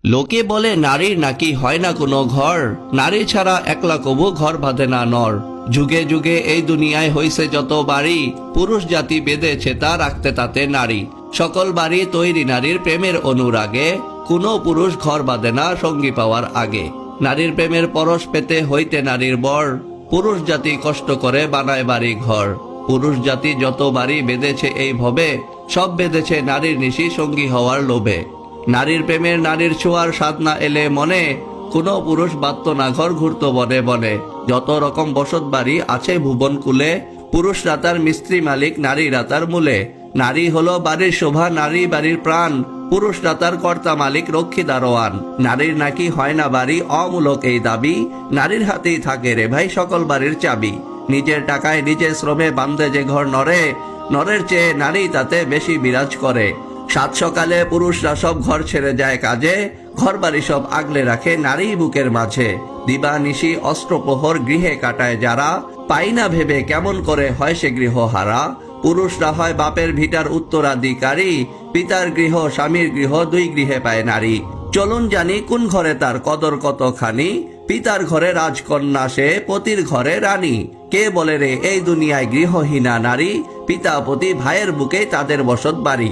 লোকে বলে নারীর নাকি হয় না কোনো ঘর, নারী ছাড়া একলা কবু ঘর বাঁধে না নর। যুগে যুগে এই দুনিয়ায় হইছে যত বাড়ি, পুরুষ জাতি বেঁধেছে তা রাখতে তাতে নারী। সকল বাড়ি তৈরি নারীর প্রেমের অনুরাগে, কোনো পুরুষ ঘর বাঁধে না সঙ্গী পাওয়ার আগে। নারীর প্রেমের পরশ পেতে হইতে নারীর বর, পুরুষ জাতি কষ্ট করে বানায় বাড়ি ঘর। পুরুষ জাতি যত বাড়ি বেঁধেছে এই ভবে, সব বেঁধেছে নারীর নিশি সঙ্গী হওয়ার লোভে। নারীর প্রেমের নারীর ছোঁয়ার স্বাদ না এলে মনে, কোনো পুরুষ বাঁধত না ঘর ঘুরত বনে বনে। যত রকম বসত বাড়ি আছে ভুবন কুলে, পুরুষরা তার মিস্ত্রি মালিক, নারীরা তার মূলে। নারী হলো বাড়ির শোভা, নারী বাড়ির প্রাণ, পুরুষরা তার কর্তা মালিক, রক্ষী দারোয়ান। নারীর নাকি হয় না বাড়ি, অমূলক এই দাবি, নারীর হাতেই থাকে রে ভাই সকল বাড়ির চাবি। নিজের টাকায় নিজের শ্রমে বান্ধে যে ঘর নরে, নরের চেয়ে নারী তাতে বেশি বিরাজ করে। সাত সকালে পুরুষরা সব ঘর ছেড়ে যায় কাজে, ঘর বাড়ি সব আগলে রাখে নারী বুকের মাঝে। দিবা নিশি অস্ত্রপ্রহর গৃহে কাটায় যারা, পাই না ভেবে কেমন করে হয় সে গৃহ হারা। পুরুষরা হয় বাপের ভিটার উত্তরাধিকারী, পিতার গৃহ স্বামীর গৃহ দুই গৃহে পায় নারী। চলুন জানি কোন ঘরে তার কদর কতখানি, পিতার ঘরে রাজকন্যা সে, পতির ঘরে রানী। কে বলে রে এই দুনিয়ায় গৃহহীনা নারী, পিতা পতি ভাইয়ের বুকে তাদের বসত বাড়ি।